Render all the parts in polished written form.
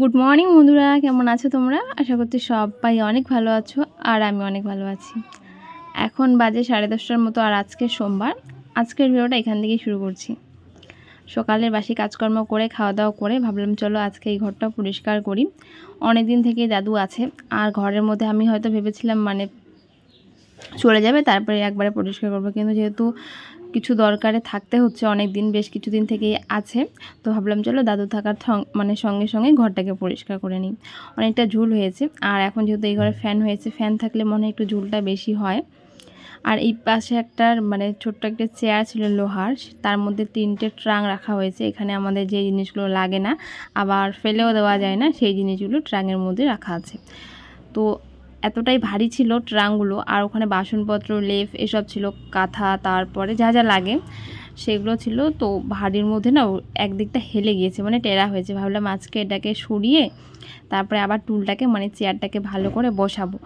Good morning বন্ধুরা, কেমন আছো তোমরা? আশা করছি সবাই অনেক ভালো আছো আর আমি অনেক ভালো আছি। এখন বাজে 10:30টার মতো আর আজকে সোমবার। আজকের ভিডিওটা এখান থেকেই শুরু করছি। সকালের বাসি কাজকর্ম করে খাওয়া দাওয়া করে ভাবলাম চলো আজকে এই ঘরটা পরিষ্কার করি। অনেক দিন থেকেই দাদু আছে আর ঘরের মধ্যে আমি হয়তো ভেবেছিলাম চলে যাবে তারপরে একবারে পরিষ্কার করবো, কিন্তু যেহেতু কিছু দরকারে থাকতে হচ্ছে, অনেক দিন বেশ কিছুদিন থেকেই আছে, তো ভাবলাম চলো দাদু থাকার সঙ্গে সঙ্গে ঘরটাকে পরিষ্কার করে নিই। অনেকটা ঝুল হয়েছে আর এখন যেহেতু এই ঘরে ফ্যান হয়েছে, ফ্যান থাকলে মনে হয় একটু ঝুলটা বেশি হয়। আর এই পাশে একটা ছোট্ট একটা চেয়ার ছিল লোহার, তার মধ্যে 3টে ট্রাং রাখা হয়েছে। এখানে আমাদের যে জিনিসগুলো লাগে না আবার ফেলেও দেওয়া যায় না সেই জিনিসগুলো ট্রাঙের মধ্যে রাখা আছে। তো এতটাই ভারী ছিল ট্রাংগুলো, আর ওখানে বাসনপত্র, লেফ এসব ছিল, কাঁথা, তারপরে যা যা লাগে সেগুলো ছিল। তো ভারীর মধ্যে না একদিকটা হেলে গিয়েছে, টেরা হয়েছে। ভাবলাম আজকে এটাকে সরিয়ে তারপরে আবার টুলটাকে চেয়ারটাকে ভালো করে বসাবো।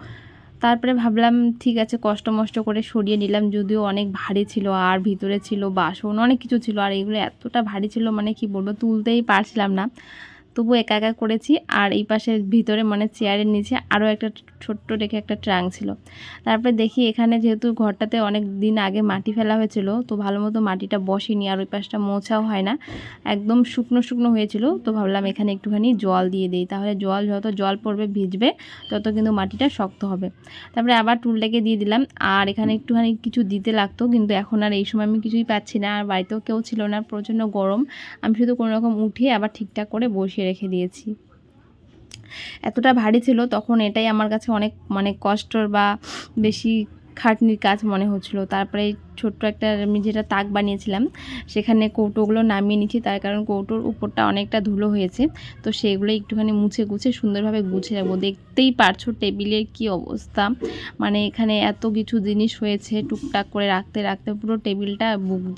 তারপরে ভাবলাম ঠিক আছে, কষ্ট মষ্ট করে সরিয়ে নিলাম, যদিও অনেক ভারী ছিল আর ভিতরে ছিল বাসন, অনেক কিছু ছিল। আর এগুলো এতটা ভারী ছিল কি বলবো, তুলতেই পারছিলাম না, তবু একা একা করেছি। আর এই পাশের ভিতরে চেয়ারের নিচে আরও একটা ছোট্ট রেখে একটা ট্রাং ছিল। তারপরে দেখি এখানে যেহেতু ঘরটাতে অনেক দিন আগে মাটি ফেলা হয়েছিল, তো ভালো মতো মাটিটা বসেনি আর ওই পাশটা মোছাও হয় না, একদম শুকনো শুকনো হয়েছিল। তো ভাবলাম এখানে একটুখানি জল দিয়ে দিই, তাহলে যত জল পড়বে ভিজবে তত কিন্তু মাটিটা শক্ত হবে। তারপরে আবার টুলটাকে দিয়ে দিলাম। আর এখানে একটুখানি কিছু দিতে লাগতো, কিন্তু এখন আর এই সময় আমি কিছুই পাচ্ছি না, আর বাড়িতেও কেউ ছিল না, প্রচণ্ড গরম। আমি শুধু কোনো রকম উঠিয়ে আবার ঠিকঠাক করে বসিয়ে রেখে দিয়েছি। এতটা ভারী ছিল তখন, এটাই আমার কাছে অনেক কষ্টর বা বেশি খাটনির কাজ মনে হচ্ছিলো। তারপরে ছোট্ট একটা আমি যেটা তাক বানিয়েছিলাম সেখানে কৌটোগুলো নামিয়ে নিচ্ছি, তার কারণ কৌটোর উপরটা অনেকটা ধুলো হয়েছে, তো সেগুলো একটুখানি মুছে সুন্দরভাবে গুছিয়ে রাখবো। দেখতেই পারছো টেবিলের কি অবস্থা, এখানে এত কিছু জিনিস হয়েছে, টুকটাক করে রাখতে রাখতে পুরো টেবিলটা,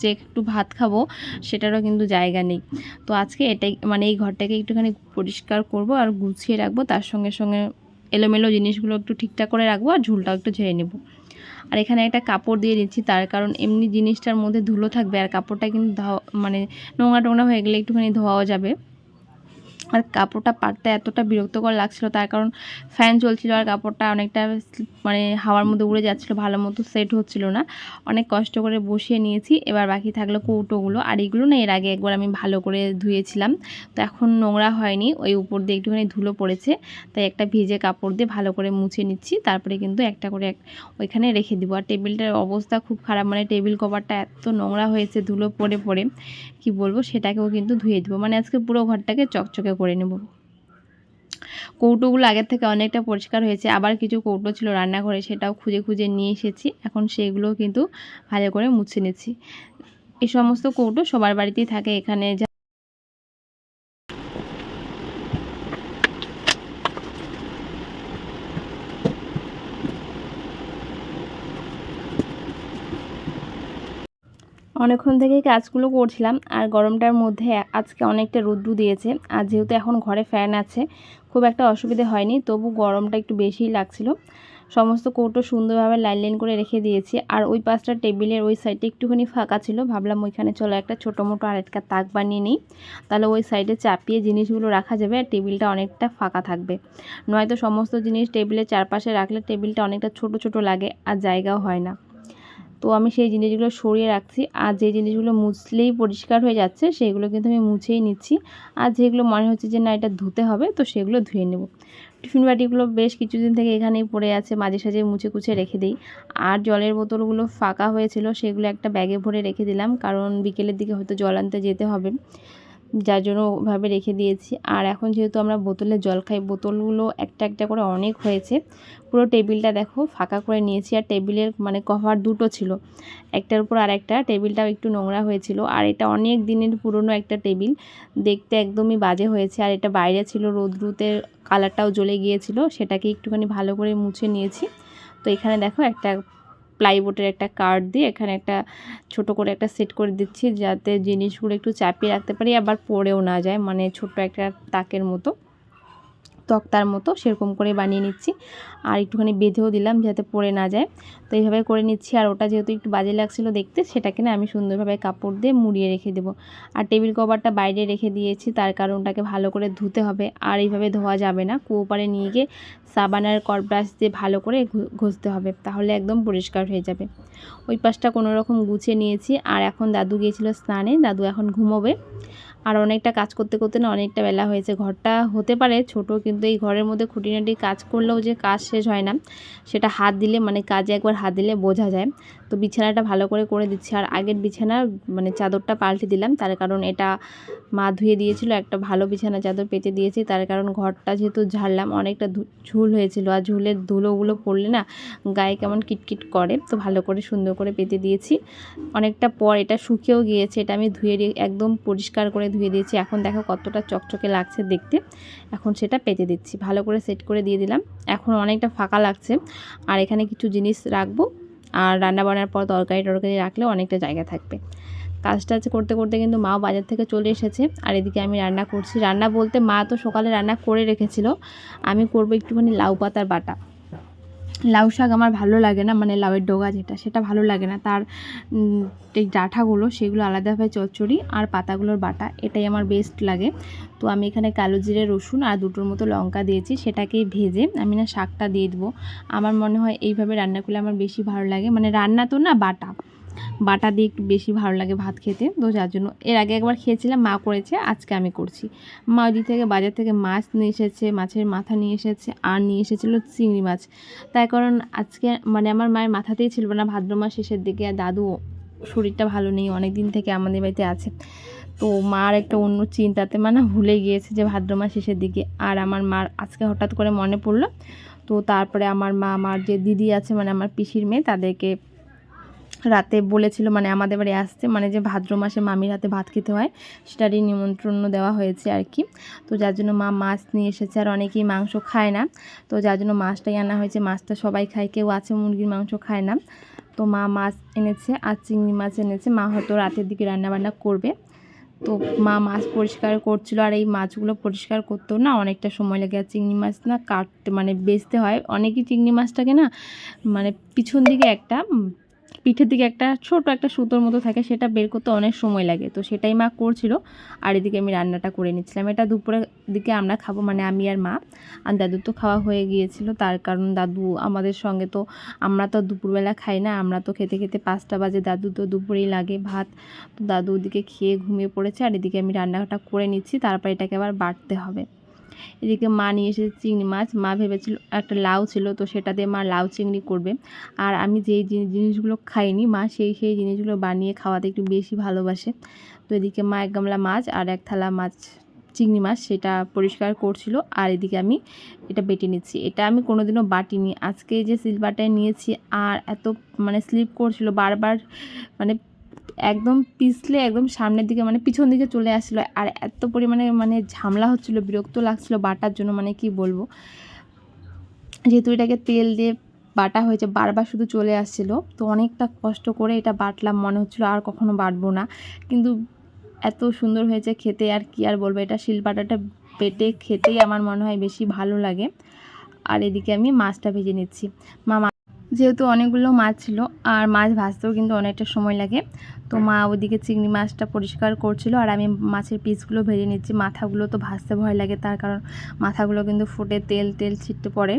যে একটু ভাত খাবো সেটারও কিন্তু জায়গা নেই। তো আজকে এটাই এই ঘরটাকে একটুখানি পরিষ্কার করব আর গুছিয়ে রাখবো, তার সঙ্গে সঙ্গে এলোমেলো জিনিসগুলো একটু ঠিকঠাক করে রাখবো আর ঝুলটাও একটু ঝেড়ে নেব। আর এখানে একটা কাপড় দিয়ে দিচ্ছি, তার কারণ এমনি জিনিসটার মধ্যে ধুলো থাকবে আর কাপড়টা কিন্তু নোংরা টোংরা হয়ে গেলে একটুখানি ধোয়াও যাবে। আর কাপড়টা পাড়তে এতটা বিরক্তকর লাগছিল, তার কারণ ফ্যান চলছিল আর কাপড়টা অনেকটা হাওয়ার মধ্যে উড়ে যাচ্ছিলো, ভালো মতো সেট হচ্ছিল না। অনেক কষ্ট করে বসিয়ে নিয়েছি। এবার বাকি থাকলো কৌটোগুলো, আর এগুলো না এর আগে একবার আমি ভালো করে ধুয়েছিলাম, তো এখন নোংরা হয়নি, ওই উপর দিয়ে একটুখানি ধুলো পড়েছে, তাই একটা ভিজে কাপড় দিয়ে ভালো করে মুছে নিচ্ছি। তারপরে কিন্তু একটা করে ওইখানে রেখে দিব। আর টেবিলটার অবস্থা খুব খারাপ, টেবিল কভারটা এত নোংরা হয়েছে ধুলো পড়ে পড়ে, কি বলবো, সেটাকেও কিন্তু ধুয়ে দেবো। আজকে পুরো ঘরটাকে চকচকে করে নেব। কৌটোগুলো আগের থেকে অনেকটা পরিষ্কার হয়েছে, আবার কিছু কৌটো ছিল রান্নাঘরে, সেটাও খুঁজে খুঁজে নিয়ে এসেছি। এখন সেগুলো কিন্তু ভালো করে মুছে নিচ্ছি। এই সমস্ত কৌটো সবার বাড়িতেই থাকে। এখানে অনেকক্ষণ থেকেই কাজগুলো করছিলাম, আর গরমটার মধ্যে আজকে অনেকটা রৌদ্র দিয়েছে, আর যেহেতু এখন ঘরে ফ্যান আছে খুব একটা অসুবিধে হয়নি, তবু গরমটা একটু বেশিই লাগছিল। সমস্ত কৌটো সুন্দরভাবে লাইন লাইন করে রেখে দিয়েছি। আর ওই পাশটা টেবিলের ওই সাইডে একটুখানি ফাঁকা ছিল, ভাবলাম ওইখানে চলো একটা ছোটো মোটো আরেকটা তাক বানিয়ে নিই, তাহলে ওই সাইডে চাপিয়ে জিনিসগুলো রাখা যাবে আর টেবিলটা অনেকটা ফাঁকা থাকবে। নয়তো সমস্ত জিনিস টেবিলের চারপাশে রাখলে টেবিলটা অনেকটা ছোট ছোট লাগে আর জায়গাও হয় না। তো আমি সেই জিনিসগুলো সরিয়ে রাখছি, আর যে জিনিসগুলো মুছলেই পরিষ্কার হয়ে যাচ্ছে সেগুলো কিন্তু আমি মুছেই নিচ্ছি। আর যেগুলো মনে হচ্ছে যে না এটা ধুতে হবে, তো সেগুলো ধুয়ে নেব। টিফিন বাটিগুলো বেশ কিছুদিন থেকে এখানেই পড়ে আছে, মাঝে সাঝে মুছে কুছে রেখে দিই। আর জলের বোতলগুলো ফাঁকা হয়েছিল, সেগুলো একটা ব্যাগে ভরে রেখে দিলাম, কারণ বিকেলের দিকে হয়তো জল আনতে যেতে হবে, যার জন্য ওভাবে রেখে দিয়েছি। আর এখন যেহেতু আমরা বোতলে জল খাই, বোতলগুলো একটা একটা করে অনেক হয়েছে। পুরো টেবিলটা দেখো ফাঁকা করে নিয়েছি। আর টেবিলের কভার দুটো ছিল, একটার উপর আর একটা, টেবিলটাও একটু নোংরা হয়েছিল। আর এটা অনেক দিনের পুরনো একটা টেবিল, দেখতে একদমই বাজে হয়েছে। আর এটা বাইরে ছিল, রোদ্রুতে কালারটাও জ্বলে গিয়েছিল, সেটাকে একটুখানি ভালো করে মুছে নিয়েছি। তো এখানে দেখো একটা প্লাইবোর্ডের একটা কার্ড দিয়ে এখানে একটা ছোট করে একটা সেট করে দিচ্ছি, যাতে জিনিসগুলো একটু চাপিয়ে রাখতে পারি, আবার পড়েও না যায়, ছোট্ট একটা তাকের মতো। তো তক্তার মতো সেরকম করে বানিয়ে নিচ্ছি। আর একটুখানি বেঁধেও দিলাম যাতে পড়ে না যায়। তো এইভাবে করে নিচ্ছি। আর ওটা যেহেতু একটু বাজে লাগছিলো দেখতে, সেটাকে না আমি সুন্দরভাবে কাপড় দিয়ে মুড়িয়ে রেখে দেবো। আর টেবিল কভারটা বাইরে রেখে দিয়েছি, তার কারণ ওটাকে ভালো করে ধুতে হবে। আর এইভাবে ধোয়া যাবে না, কুয়ো পাড়ে নিয়ে গিয়ে সাবান আর কট ব্রাশ দিয়ে ভালো করে ঘষতে হবে, তাহলে একদম পরিষ্কার হয়ে যাবে। ওই পাশটা কোনো রকম গুছিয়ে নিয়েছি। আর এখন দাদু গিয়েছিল স্নানে, দাদু এখন ঘুমোবে। আর অনেকটা কাজ করতে করতে না অনেকটা বেলা হয়েছে। ঘরটা হতে পারে ছোট, কিন্তু এই ঘরের মধ্যে খুঁটিনাটি কাজ করলেও যে কাজ শেষ হয় না, সেটা হাত দিলে মানে কাজে একবার হাত দিলে বোঝা যায়। তো বিছানাটা ভালো করে দিচ্ছি। আর আগের বিছানার মানে চাদরটা পাল্টে দিলাম, তার কারণ এটা মা ধুয়ে দিয়েছিল, একটা ভালো বিছানা চাদর পেতে দিয়েছি। তার কারণ ঘরটা যেহেতু ঝাড়লাম অনেকটা ঝুল হয়েছিল, আর ঝুলের ধুলোগুলো পড়লে না গায়ে কেমন কিটকিট করে। তো ভালো করে সুন্দর করে পেতে দিয়েছি। অনেকটা পর এটা শুকিয়েও গিয়েছে, এটা আমি ধুয়ে একদম পরিষ্কার করে ধুয়ে দিয়েছি। এখন দেখো কতটা চকচকে লাগছে দেখতে। এখন সেটা পেতে দিচ্ছি, ভালো করে সেট করে দিয়ে দিলাম। এখন অনেকটা ফাঁকা লাগছে। আর এখানে কিছু জিনিস রাখবো, আর রান্না বান্নার পর তরকারি রাখলে অনেকটা জায়গা থাকবে। কাজটা করতে করতে কিন্তু মাও বাজার থেকে চলে এসেছে। আর এদিকে আমি রান্না করছি। রান্না বলতে মা তো সকালে রান্না করে রেখেছিল, আমি করবো একটুখানি লাউ পাতার বাটা। লাউ শাক আমার ভালো লাগে না, মানে লাউয়ের ডগা সেটা ভালো লাগে না। তার এই ডাঁটাগুলো সেগুলো আলাদাভাবে চচ্চড়ি, আর পাতাগুলোর বাটা, এটাই আমার বেস্ট লাগে। তো আমি এখানে কালো জিরে, রসুন আর দুটোর মতো লঙ্কা দিয়েছি, সেটাকেই ভেজে আমি না শাকটা দিয়ে দেবো। আমার মনে হয় এইভাবে রান্না করলে আমার বেশি ভালো লাগে, মানে রান্না তো না, বাটা দিয়ে একটু বেশি ভালো লাগে ভাত খেতে। তো যার জন্য এর আগে একবার খেয়েছিলাম, মা করেছে, আজকে আমি করছি। মা ওই দিক থেকে বাজার থেকে মাছ নিয়ে এসেছে, মাছের মাথা নিয়ে এসেছে, আর নিয়ে এসেছিলো চিংড়ি মাছ। তাই কারণ আজকে মানে আমার মায়ের মাথাতেই ছিল না, ভাদ্র মাস শেষের দিকে, আর দাদু শরীরটা ভালো নেই, অনেক দিন থেকে আমাদের বাড়িতে আছে। তো মার একটা অন্য চিন্তাতে মানে ভুলে গিয়েছে যে ভাদ্র মাস শেষের দিকে। আর আমার মার আজকে হঠাৎ করে মনে পড়লো। তো তারপরে আমার মা, আমার যে দিদি আছে মানে আমার পিসির মেয়ে, তাদেরকে রাতে বলেছিল মানে আমাদের বাড়ি আসতে, মানে যে ভাদ্র মাসে মামির হাতে ভাত খেতে হয়, সেটারই নিমন্ত্রণ দেওয়া হয়েছে আর কি। তো যার জন্য মা মাছ নিয়ে এসেছে, আর অনেকেই মাংস খায় না, তো যার জন্য মাছটাই আনা হয়েছে। মাছটা সবাই খায়, কেউ আছে মুরগির মাংস খায় না। তো মা মাছ এনেছে আর চিংড়ি মাছ এনেছে। মা হয়তো রাতের দিকে রান্নাবান্না করবে। তো মা মাছ পরিষ্কার করছিল, আর এই মাছগুলো পরিষ্কার করতেও না অনেকটা সময় লাগে। আর চিংড়ি মাছ না কাটতে মানে বেচতে হয়, অনেকেই চিংড়ি মাছটাকে না মানে পিছন দিকে একটা পিঠের দিকে একটা ছোট একটা সুতোর মতো থাকে, সেটা বের করতে অনেক সময় লাগে। তো সেটাই মা করছিল, আর এদিকে আমি রান্নাটা করে নিচ্ছিলাম। এটা দুপুরের দিকে আমরা খাবো, মানে আমি আর মা। আর দাদু তো খাওয়া হয়ে গিয়েছিল, তার কারণ দাদু আমাদের সঙ্গে, তো আমরা তো দুপুরবেলা খাই না, আমরা তো খেতে খেতে 5টা বাজে, দাদু তো দুপুরেই লাগে ভাত। তো দাদু ওদিকে খেয়ে ঘুমিয়ে পড়েছে, আর এদিকে আমি রান্নাটা করে নিচ্ছি, তারপর এটাকে আবার বাটতে হবে। এদিকে মা নিয়ে এসেছে চিংড়ি মাছ। মা ভেবেছিল একটা লাউ ছিল, তো সেটা দিয়ে মা লাউ চিংড়ি করবে। আর আমি যেই জিনিসগুলো খাইনি, মা সেই জিনিসগুলো বানিয়ে খাওয়াতে একটু বেশি ভালোবাসে। তো এদিকে মা 1 গামলা মাছ আর 1 থালা মাছ, চিংড়ি মাছ, সেটা পরিষ্কার করছিল। আর এদিকে আমি এটা বেটে নিচ্ছি। এটা আমি কোনোদিনও বাটিনি, আজকে যে সিলবাটায় নিয়েছি। আর এত মানে স্লিপ করছিল বারবার, মানে একদম পিছলে একদম সামনের দিকে মানে পিছন দিকে চলে আসছিলো। আর এত পরিমাণে মানে ঝামেলা হচ্ছিলো, বিরক্ত লাগছিলো বাটার জন্য, মানে কি বলবো। যেহেতু এটাকে তেল দিয়ে বাটা হয়েছে, বারবার শুধু চলে আসছিলো। তো অনেকটা কষ্ট করে এটা বাটলাম, মনে হচ্ছিলো আর কখনো বাটবো না, কিন্তু এত সুন্দর হয়েছে খেতে, আর কি আর বলবো। এটা শিলবাটাটা বেটে খেতেই আমার মনে হয় বেশি ভালো লাগে। আর এদিকে আমি মাছটা ভেজে নিচ্ছি। যেহেতু অনেকগুলো মাছ ছিল, আর মাছ ভাজতেও কিন্তু অনেকটা সময় লাগে। তো মা ওইদিকে চিংড়ি মাছটা পরিষ্কার করছিল, আর আমি মাছের পিসগুলো ভেজে নিচ্ছি। মাথাগুলো তো ভাজতে ভয় লাগে, তার কারণ মাথাগুলো কিন্তু ফুটে তেল ছিটতে পড়ে।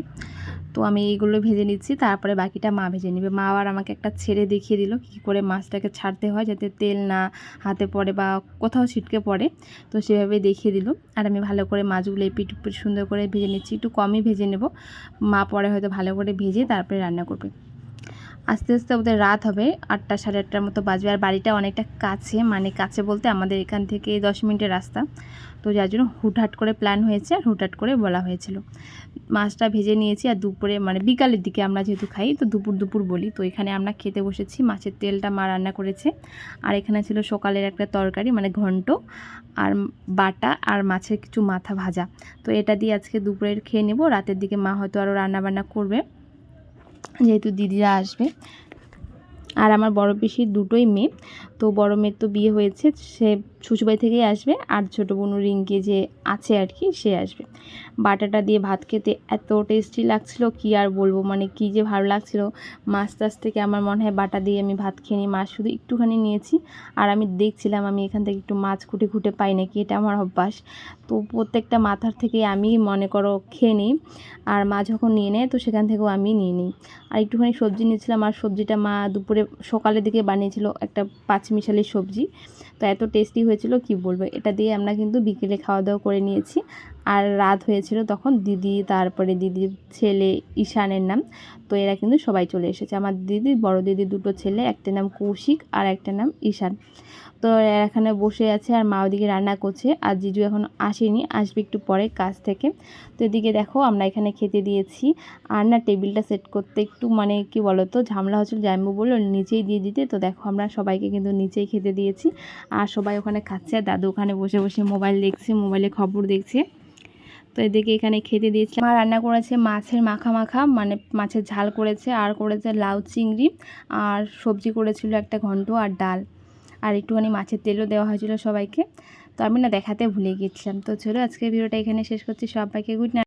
তো আমি এইগুলো ভেজে নিচ্ছি, তারপরে বাকিটা মা ভেজে নেবে। মা আবার আমাকে একটা ছেড়ে দেখিয়ে দিল কী করে মাছটাকে ছাড়তে হয়, যাতে তেল না হাতে পড়ে বা কোথাও ছিটকে পড়ে। তো সেভাবে দেখিয়ে দিল। আর আমি ভালো করে মাছগুলো এপিট উপিট সুন্দর করে ভেজে নিচ্ছি, একটু কমই ভেজে নেব। মা পরে হয়তো ভালো করে ভেজে তারপরে রান্না করবে। আস্তে আস্তে ওদের রাত হবে, 8টা সাড়ে 8টার মতো বাজবে। আর বাড়িটা অনেকটা কাছে, মানে কাছে বলতে আমাদের এখান থেকে 10 মিনিটের রাস্তা। তো যার জন্য হুটহাট করে প্ল্যান হয়েছে, আর হুটহাট করে বলা হয়েছিল। মাছটা ভেজে নিয়েছি, আর দুপুরে মানে বিকালের দিকে আমরা যেহেতু খাই, তো দুপুর বলি। তো এখানে আমরা খেতে বসেছি। মাছের তেলটা মা রান্না করেছে, আর এখানে ছিল সকালের একটা তরকারি মানে ঘন্ট, আর বাটা, আর মাছের কিছু মাথা ভাজা। তো এটা দিয়ে আজকে দুপুরের খেয়ে নেব। রাতের দিকে মা হয়তো আরও রান্নাবান্না করবে, যেহেতু দিদিরা আসবে। আর আমার বড় পিসির 2টোই মেয়ে। তো বড় মেয়ের তো বিয়ে হয়েছে, সে শ্বশুরবাড়ি থেকেই আসবে, আর ছোটো বোন রিঙ্কি যে আছে আর কি সে আসবে। বাটাটা দিয়ে ভাত খেতে এত টেস্টি লাগছিলো কি আর বলবো, মানে কি যে ভালো লাগছিলো। মাছ টাছ থেকে আমার মনে হয় বাটা দিয়ে আমি ভাত খেয়ে নিই, মাছ শুধু একটুখানি নিয়েছি। আর আমি দেখছিলাম আমি এখান থেকে একটু মাছ খুঁটে খুঁটে পাই নাকি, এটা আমার অভ্যাস। তো প্রত্যেকটা মাথার থেকে আমি মনে করো খেয়ে নিই, আর মা যখন নিয়ে নেয় তো সেখান থেকেও আমি নিয়ে নিই। আর একটুখানি সবজি নিয়েছিলাম, আর সবজিটা মা দুপুরে সকালের দিকে বানিয়েছিল, একটা পাঁচমিশালি সবজি। তো এত টেস্টি হয়েছিল কি বলবো। এটা দিয়ে আমরা কিন্তু বিকেলে খাওয়া দাওয়া করে নিয়েছি। আর রাত হয়েছিল তখন দিদি, তারপরে দিদির ছেলে ঈশানের নাম, তো এরা কিন্তু সবাই চলে এসেছে। আমার দিদি বড় দিদি দুটো ছেলে, একটা নাম কৌশিক আর একটা নাম ঈশান। তো এরা এখানে বসে আছে, আর মা ওদিকে রান্না করছে, আর জিজু এখন আসেনি, আসবে একটু পরে কাজ থেকে। তো এদিকে দেখো আমরা এখানে খেতে দিয়েছি। আর না টেবিলটা সেট করতে একটু মানে কি বলো তো ঝামেলা হচ্ছিল, জাম্বু বললো নিচেই দিয়ে দিতে। তো দেখো আমরা সবাইকে কিন্তু নিচেই খেতে দিয়েছি, আর সবাই ওখানে খাচ্ছে, আর দাদু ওখানে বসে বসে মোবাইল দেখছে, মোবাইলে খবর দেখছে। তো এদিকে এখানে খেতে দিয়েছি। মা রান্না করেছে মাছের মাখা মাখা, মানে মাছের ঝাল করেছে, আর করেছে লাউ চিংড়ি, আর সবজি করেছিল একটা ঘন্ট আর ডাল, আর একটুখানি মাছের তেলও দেওয়া হয়েছিল সবাইকে। তো আমি না দেখাতে ভুলে গিয়েছিলাম। তো চলো আজকের ভিডিওটা এখানে শেষ করছি। সবাইকে গুড নাইট।